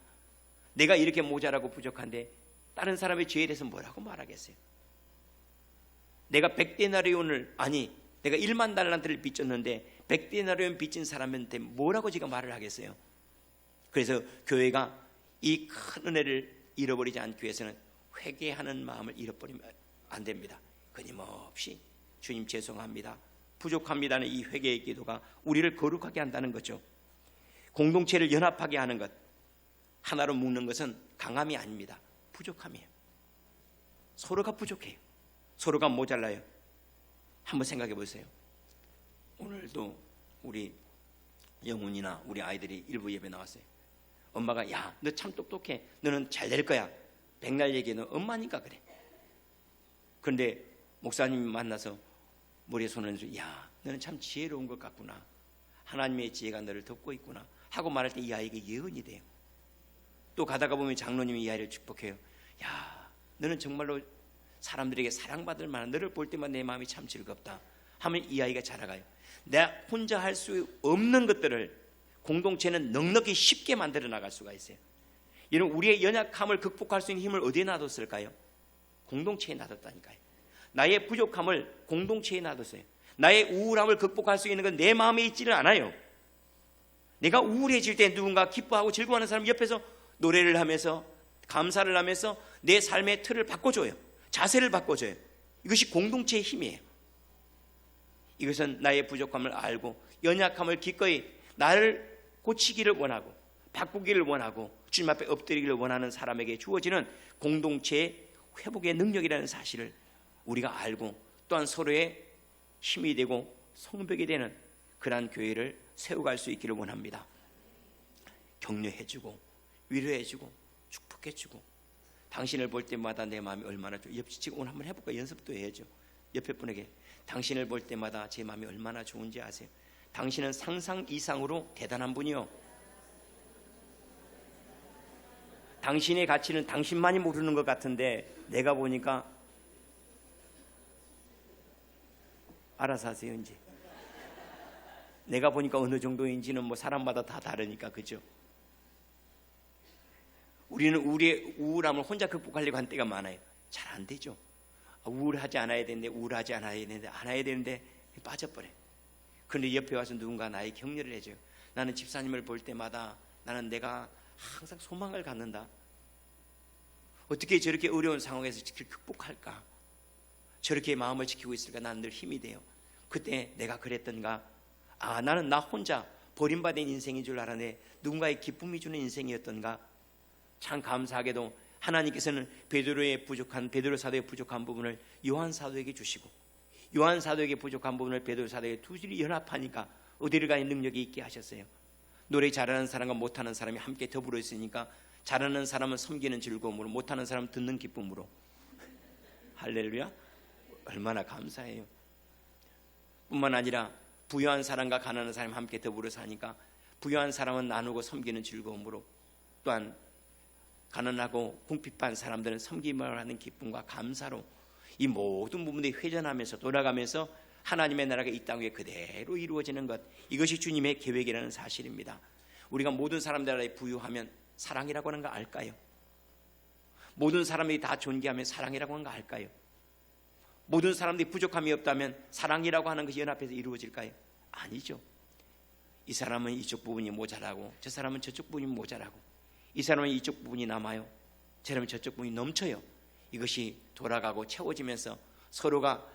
내가 이렇게 모자라고 부족한데 다른 사람의 죄에 대해서 뭐라고 말하겠어요? 내가 100데나리온을 내가 1만 달란트를 빚졌는데 100데나리온 빚진 사람한테 뭐라고 제가 말을 하겠어요? 그래서 교회가 이 큰 은혜를 잃어버리지 않기 위해서는 회개하는 마음을 잃어버리면 안 됩니다. 끊임없이 주님 죄송합니다, 부족합니다는 이 회개의 기도가 우리를 거룩하게 한다는 거죠. 공동체를 연합하게 하는 것, 하나로 묶는 것은 강함이 아닙니다. 부족함이에요. 서로가 부족해요. 서로가 모자라요. 한번 생각해 보세요. 오늘도 우리 영훈이나 우리 아이들이 일부 예배 나왔어요. 엄마가 너 참 똑똑해, 너는 잘 될 거야. 백날 얘기는 엄마니까 그래. 그런데 목사님이 만나서 머리에 손을 얹어 너는 참 지혜로운 것 같구나, 하나님의 지혜가 너를 덮고 있구나 하고 말할 때 이 아이에게 예언이 돼요. 또 가다가 보면 장로님이 이 아이를 축복해요. 너는 정말로 사람들에게 사랑받을 만한, 너를 볼 때만 내 마음이 참 즐겁다 하면 이 아이가 자라가요. 내가 혼자 할 수 없는 것들을 공동체는 넉넉히 쉽게 만들어 나갈 수가 있어요. 이런 우리의 연약함을 극복할 수 있는 힘을 어디에 놔뒀을까요? 공동체에 놔뒀다니까요. 나의 부족함을 공동체에 놔뒀어요. 나의 우울함을 극복할 수 있는 건 내 마음에 있지를 않아요. 내가 우울해질 때 누군가 기뻐하고 즐거워하는 사람 옆에서 노래를 하면서 감사를 하면서 내 삶의 틀을 바꿔줘요. 자세를 바꿔줘요. 이것이 공동체의 힘이에요. 이것은 나의 부족함을 알고 연약함을 기꺼이 나를 고치기를 원하고 바꾸기를 원하고 주님 앞에 엎드리기를 원하는 사람에게 주어지는 공동체의 회복의 능력이라는 사실을 우리가 알고 또한 서로의 힘이 되고 성벽이 되는 그러한 교회를 세워갈 수 있기를 원합니다. 격려해주고 위로해주고 축복해주고, 당신을 볼 때마다 내 마음이 얼마나 지금 오늘 한번 해볼까? 연습도 해야죠. 옆에 분에게 당신을 볼 때마다 제 마음이 얼마나 좋은지 아세요? 당신은 상상 이상으로 대단한 분이요, 당신의 가치는 당신만이 모르는 것 같은데 내가 보니까 알아서 하세요. 이제 내가 보니까 어느 정도인지는 사람마다 다 다르니까, 그죠? 우리는 우리의 우울함을 혼자 극복하려고 한 때가 많아요. 잘 안 되죠. 우울하지 않아야 되는데 안 해야 되는데 빠져버려요. 그런데 옆에 와서 누군가 나의 격려를 해줘요. 나는 집사님을 볼 때마다 나는 내가 항상 소망을 갖는다. 어떻게 저렇게 어려운 상황에서 극복할까? 저렇게 마음을 지키고 있을까? 나는 늘 힘이 돼요. 그때 내가 그랬던가? 나는 나 혼자 버림받은 인생인 줄 알았네. 누군가의 기쁨이 주는 인생이었던가? 참 감사하게도 하나님께서는 베드로 사도의 부족한 부분을 요한 사도에게 주시고, 요한 사도에게 부족한 부분을 베드로 사도에게 둘이 연합하니까 어디를 가는 능력이 있게 하셨어요. 노래 잘하는 사람과 못하는 사람이 함께 더불어 있으니까 잘하는 사람은 섬기는 즐거움으로, 못하는 사람은 듣는 기쁨으로. 할렐루야. 얼마나 감사해요. 뿐만 아니라 부유한 사람과 가난한 사람이 함께 더불어 사니까 부유한 사람은 나누고 섬기는 즐거움으로, 또한 가난하고 궁핍한 사람들은 섬김을 하는 기쁨과 감사로 이 모든 부분들이 회전하면서 돌아가면서 하나님의 나라가 이 땅 위에 그대로 이루어지는 것, 이것이 주님의 계획이라는 사실입니다. 우리가 모든 사람들에 부유하면 사랑이라고 하는 거 알까요? 모든 사람들이 다 존귀하면 사랑이라고 하는 거 알까요? 모든 사람들이 부족함이 없다면 사랑이라고 하는 것이 연합해서 이루어질까요? 아니죠. 이 사람은 이쪽 부분이 모자라고 저 사람은 저쪽 부분이 모자라고, 이 사람은 이쪽 부분이 남아요, 저 사람은 저쪽 부분이 넘쳐요. 이것이 돌아가고 채워지면서 서로가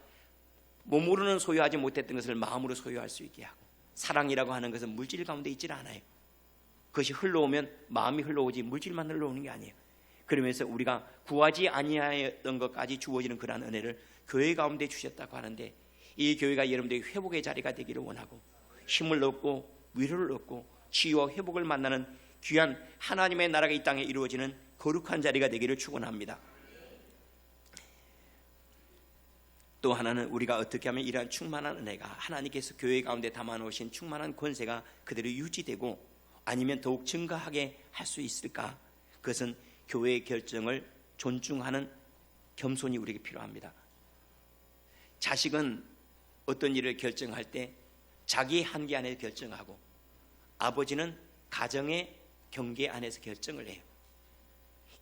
몸으로는 소유하지 못했던 것을 마음으로 소유할 수 있게 하고, 사랑이라고 하는 것은 물질 가운데 있질 않아요. 그것이 흘러오면 마음이 흘러오지 물질만 흘러오는 게 아니에요. 그러면서 우리가 구하지 아니하였던 것까지 주어지는 그러한 은혜를 교회 가운데 주셨다고 하는데, 이 교회가 여러분들의 회복의 자리가 되기를 원하고, 힘을 얻고 위로를 얻고 치유와 회복을 만나는 귀한 하나님의 나라가 이 땅에 이루어지는 거룩한 자리가 되기를 축원합니다. 또 하나는 우리가 어떻게 하면 이러한 충만한 은혜가, 하나님께서 교회 가운데 담아놓으신 충만한 권세가 그대로 유지되고 아니면 더욱 증가하게 할 수 있을까? 그것은 교회의 결정을 존중하는 겸손이 우리에게 필요합니다. 자식은 어떤 일을 결정할 때 자기의 한계 안에서 결정하고, 아버지는 가정의 경계 안에서 결정을 해요.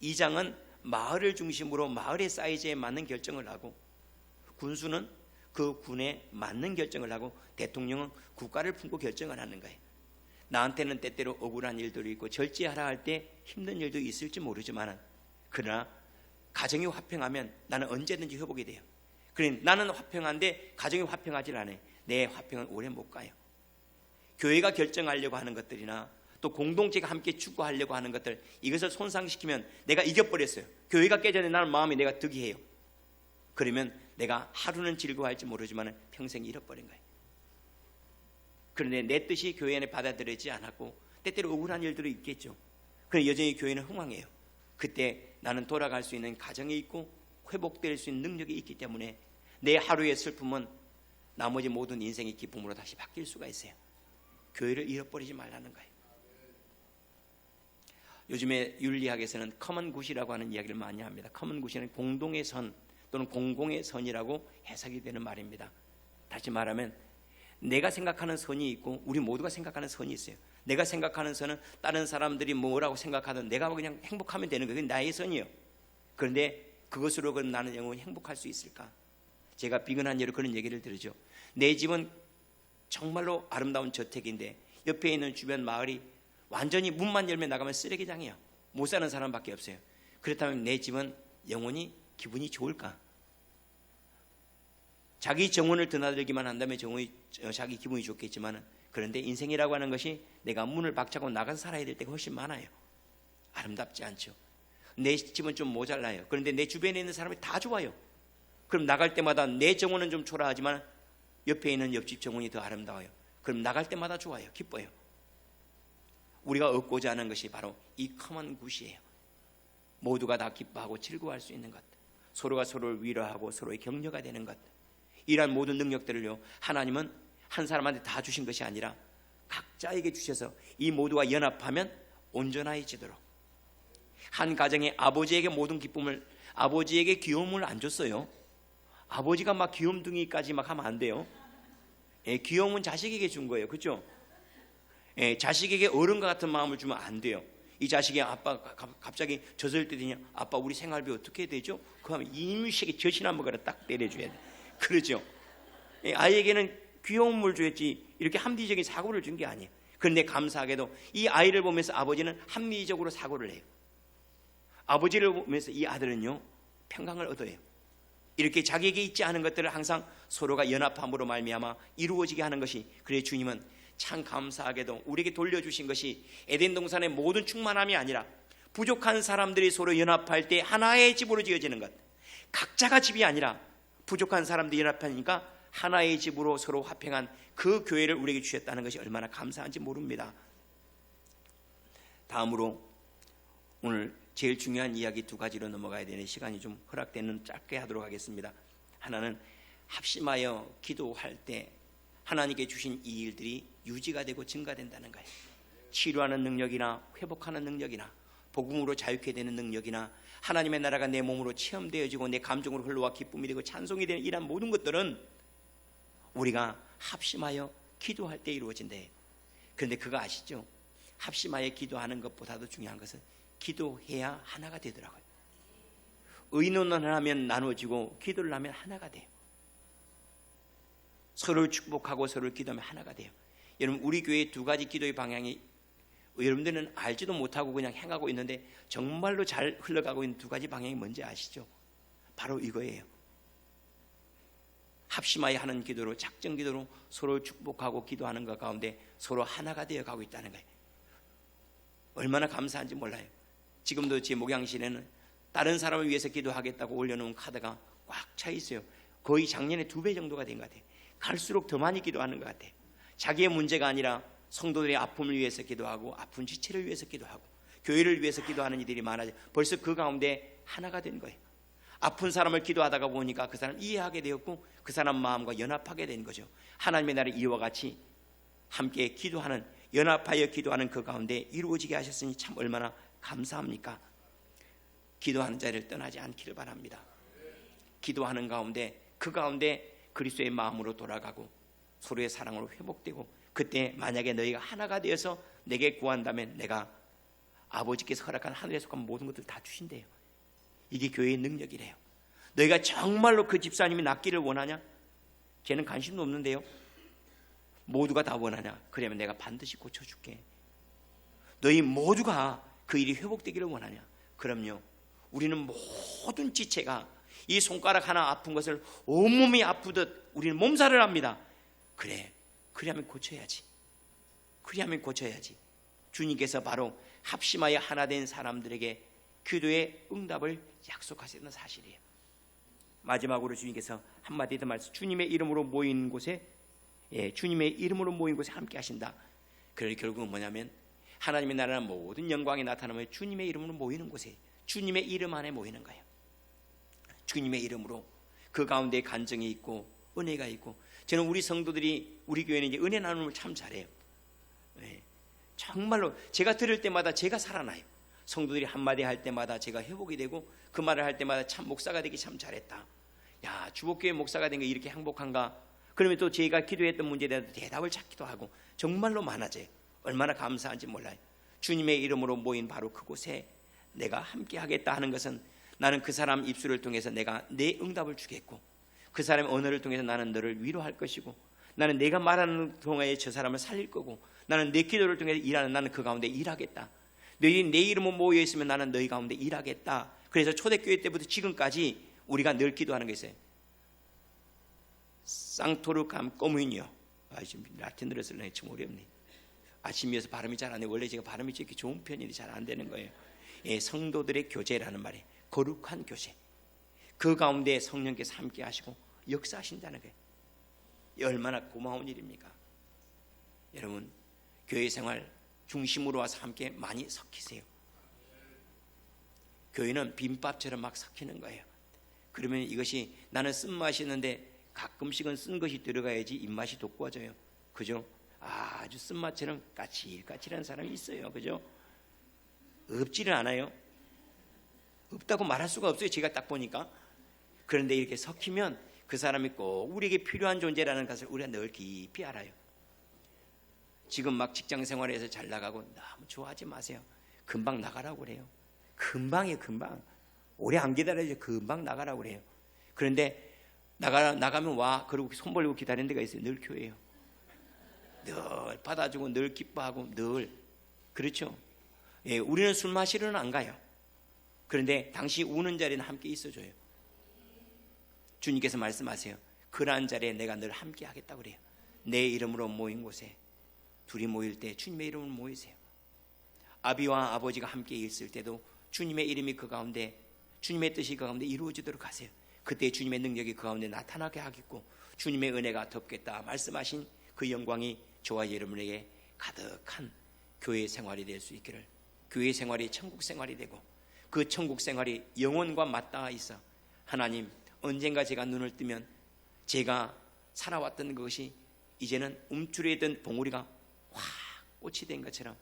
이장은 마을을 중심으로 마을의 사이즈에 맞는 결정을 하고, 군수는 그 군에 맞는 결정을 하고, 대통령은 국가를 품고 결정을 하는 거예요. 나한테는 때때로 억울한 일들이 있고 절제하라 할 때 힘든 일도 있을지 모르지만, 그러나 가정이 화평하면 나는 언제든지 회복이 돼요. 그러니 나는 화평한데 가정이 화평하지 않아요. 내 화평은 오래 못 가요. 교회가 결정하려고 하는 것들이나 또 공동체가 함께 추구하려고 하는 것들, 이것을 손상시키면 내가 이겨버렸어요. 교회가 깨져야 나는 마음이 내가 득이해요. 그러면 내가 하루는 즐거워할지 모르지만 평생 잃어버린 거예요. 그런데 내 뜻이 교회 안에 받아들여지지 않았고 때때로 억울한 일들이 있겠죠. 그런데 여전히 교회는 흥황해요. 그때 나는 돌아갈 수 있는 가정이 있고 회복될 수 있는 능력이 있기 때문에 내 하루의 슬픔은 나머지 모든 인생의 기쁨으로 다시 바뀔 수가 있어요. 교회를 잃어버리지 말라는 거예요. 요즘에 윤리학에서는 커먼 굿이라고 하는 이야기를 많이 합니다. 커먼 굿은 공동의 선 또는 공공의 선이라고 해석이 되는 말입니다. 다시 말하면 내가 생각하는 선이 있고 우리 모두가 생각하는 선이 있어요. 내가 생각하는 선은 다른 사람들이 뭐라고 생각하든 내가 그냥 행복하면 되는 거예요. 그게 나의 선이에요. 그런데 그것으로 나는 영원히 행복할 수 있을까? 제가 비근한 예로 그런 얘기를 들으죠. 내 집은 정말로 아름다운 저택인데 옆에 있는 주변 마을이 완전히 문만 열면 나가면 쓰레기장이야. 못 사는 사람밖에 없어요. 그렇다면 내 집은 영원히 기분이 좋을까? 자기 정원을 드나들기만 한다면 자기 기분이 좋겠지만, 그런데 인생이라고 하는 것이 내가 문을 박차고 나가서 살아야 될 때가 훨씬 많아요. 아름답지 않죠. 내 집은 좀 모자라요. 그런데 내 주변에 있는 사람이 다 좋아요. 그럼 나갈 때마다 내 정원은 좀 초라하지만 옆에 있는 옆집 정원이 더 아름다워요. 그럼 나갈 때마다 좋아요. 기뻐요. 우리가 얻고자 하는 것이 바로 이 커먼 굿이에요. 모두가 다 기뻐하고 즐거워할 수 있는 것, 서로가 서로를 위로하고 서로의 격려가 되는 것, 이러한 모든 능력들을요, 하나님은 한 사람한테 다 주신 것이 아니라 각자에게 주셔서 이 모두가 연합하면 온전해지도록. 한 가정에 아버지에게 모든 기쁨을, 아버지에게 귀여움을 안 줬어요. 아버지가 막 귀염둥이까지 막 하면 안 돼요. 귀여움은 자식에게 준 거예요. 그렇죠? 자식에게 어른과 같은 마음을 주면 안 돼요. 이 자식이 아빠 갑자기 젖을 때 되냐, 아빠 우리 생활비 어떻게 되죠? 그 하면 임시하게 젖이나 먹으라 딱 때려줘야 돼. 그러죠? 아이에게는 귀여움을 주었지 이렇게 합리적인 사고를 준 게 아니에요. 그런데 감사하게도 이 아이를 보면서 아버지는 합리적으로 사고를 해요. 아버지를 보면서 이 아들은요, 평강을 얻어요. 이렇게 자기에게 있지 않은 것들을 항상 서로가 연합함으로 말미암아 이루어지게 하는 것이, 그래 주님은 참 감사하게도 우리에게 돌려주신 것이 에덴 동산의 모든 충만함이 아니라 부족한 사람들이 서로 연합할 때 하나의 집으로 지어지는 것, 각자가 집이 아니라 부족한 사람들이 연합하니까 하나의 집으로 서로 화평한 그 교회를 우리에게 주셨다는 것이 얼마나 감사한지 모릅니다. 다음으로 오늘 제일 중요한 이야기 두 가지로 넘어가야 되는 시간이 좀 허락되는 짧게 하도록 하겠습니다. 하나는 합심하여 기도할 때 하나님께 주신 이 일들이 유지가 되고 증가된다는 거예요. 치료하는 능력이나 회복하는 능력이나 복음으로 자유케 되는 능력이나 하나님의 나라가 내 몸으로 체험되어지고 내 감정으로 흘러와 기쁨이 되고 찬송이 되는 이런 모든 것들은 우리가 합심하여 기도할 때 이루어진대. 그런데 그거 아시죠? 합심하여 기도하는 것보다도 중요한 것은 기도해야 하나가 되더라고요. 의논을 하면 나눠지고 기도를 하면 하나가 돼요. 서로를 축복하고 서로를 기도하면 하나가 돼요. 여러분, 우리 교회의 두 가지 기도의 방향이 여러분들은 알지도 못하고 그냥 행하고 있는데 정말로 잘 흘러가고 있는 두 가지 방향이 뭔지 아시죠? 바로 이거예요. 합심하여 하는 기도로, 작정 기도로 서로 축복하고 기도하는 것 가운데 서로 하나가 되어 가고 있다는 거예요. 얼마나 감사한지 몰라요. 지금도 제 목양실에는 다른 사람을 위해서 기도하겠다고 올려놓은 카드가 꽉 차 있어요. 거의 작년에 2배 정도가 된 것 같아요. 갈수록 더 많이 기도하는 것 같아요. 자기의 문제가 아니라 성도들의 아픔을 위해서 기도하고 아픈 지체를 위해서 기도하고 교회를 위해서 기도하는 이들이 많아져 벌써 그 가운데 하나가 된 거예요. 아픈 사람을 기도하다가 보니까 그 사람 이해하게 되었고 그 사람 마음과 연합하게 된 거죠. 하나님의 나라를 이와 같이 함께 기도하는, 연합하여 기도하는 그 가운데 이루어지게 하셨으니 참 얼마나 감사합니까? 기도하는 자리를 떠나지 않기를 바랍니다. 기도하는 가운데 그 가운데 그리스도의 마음으로 돌아가고 서로의 사랑으로 회복되고 그때 만약에 너희가 하나가 되어서 내게 구한다면 내가 아버지께서 허락한 하늘에 속한 모든 것들을 다 주신대요. 이게 교회의 능력이래요. 너희가 정말로 그 집사님이 낫기를 원하냐? 걔는 관심도 없는데요. 모두가 다 원하냐? 그러면 내가 반드시 고쳐줄게. 너희 모두가 그 일이 회복되기를 원하냐? 그럼요. 우리는 모든 지체가 이 손가락 하나 아픈 것을 온몸이 아프듯 우리는 몸살을 합니다. 그래야면 고쳐야지. 그래야면 고쳐야지. 주님께서 바로 합심하여 하나 된 사람들에게 기도의 응답을 약속하시는 사실이에요. 마지막으로 주님께서 한마디 더 말씀, 주님의 이름으로 모인 곳에, 주님의 이름으로 모인 곳에 함께 하신다. 그럴 결국은 뭐냐면 하나님의 나라는 모든 영광이 나타나면 주님의 이름으로 모이는 곳에, 주님의 이름 안에 모이는 거예요. 주님의 이름으로 그 가운데 간증이 있고 은혜가 있고, 저는 우리 성도들이 우리 교회는 이제 은혜 나눔을 참 잘해요. 정말로 제가 들을 때마다 제가 살아나요. 성도들이 한마디 할 때마다 제가 회복이 되고 그 말을 할 때마다 참 목사가 되기 참 잘했다. 야, 주복교회 목사가 된 게 이렇게 행복한가? 그러면 또 제가 기도했던 문제에 대해서 대답을 찾기도 하고 정말로 많아져요. 얼마나 감사한지 몰라요. 주님의 이름으로 모인 바로 그곳에 내가 함께 하겠다 하는 것은 나는 그 사람 입술을 통해서 내가 내 응답을 주겠고 그 사람의 언어를 통해서 나는 너를 위로할 것이고 나는 내가 말하는 동안에 저 사람을 살릴 거고 나는 내 기도를 통해서 일하는 나는 그 가운데 일하겠다. 너희 내 이름으로 모여 있으면 나는 너희 가운데 일하겠다. 그래서 초대교회 때부터 지금까지 우리가 늘 기도하는 게 있어요. 쌍토르감 꼬문요. 지금 라틴어로 쓰려니 참 어렵네. 아침이어서 발음이 잘 안 돼. 원래 제가 발음이 이렇게 좋은 편인데 잘 안 되는 거예요. 성도들의 교제라는 말이에요. 거룩한 교제. 그 가운데 성령께서 함께 하시고 역사하신다는 거예요. 얼마나 고마운 일입니까? 여러분, 교회 생활 중심으로 와서 함께 많이 섞이세요. 교회는 빈밥처럼 막 섞이는 거예요. 그러면 이것이 나는 쓴맛이 있는데 가끔씩은 쓴 것이 들어가야지 입맛이 돋구어져요. 그죠? 아주 쓴맛처럼 까칠까칠한 사람이 있어요. 그죠? 없지는 않아요. 없다고 말할 수가 없어요. 제가 딱 보니까. 그런데 이렇게 섞이면 그 사람이 꼭 우리에게 필요한 존재라는 것을 우리가 늘 깊이 알아요. 지금 막 직장 생활에서 잘 나가고 너무 좋아하지 마세요. 금방 나가라고 그래요. 금방이에요. 금방. 오래 안 기다려야죠. 금방 나가라고 그래요. 그런데 나가면 와. 그리고 손 벌리고 기다리는 데가 있어요. 늘 교회예요. 늘 받아주고 늘 기뻐하고 늘. 그렇죠. 우리는 술 마시러는 안 가요. 그런데 당시 우는 자리는 함께 있어줘요. 주님께서 말씀하세요. 그러한 자리에 내가 늘 함께 하겠다고 그래요. 내 이름으로 모인 곳에 둘이 모일 때 주님의 이름으로 모이세요. 아비와 아버지가 함께 있을 때도 주님의 이름이 그 가운데, 주님의 뜻이 그 가운데 이루어지도록 하세요. 그때 주님의 능력이 그 가운데 나타나게 하겠고 주님의 은혜가 덮겠다 말씀하신 그 영광이 저와 여러분에게 가득한 교회 생활이 될 수 있기를, 교회 생활이 천국 생활이 되고 그 천국 생활이 영혼과 맞닿아 있어 하나님 언젠가 제가 눈을 뜨면 제가 살아왔던 것이 이제는 움츠러있던 봉우리가 확 꽃이 된 것처럼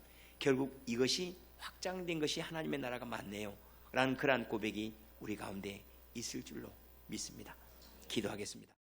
결국 이것이 확장된 것이 하나님의 나라가 맞네요 라는 그러한 고백이 우리 가운데 있을 줄로 믿습니다. 기도하겠습니다.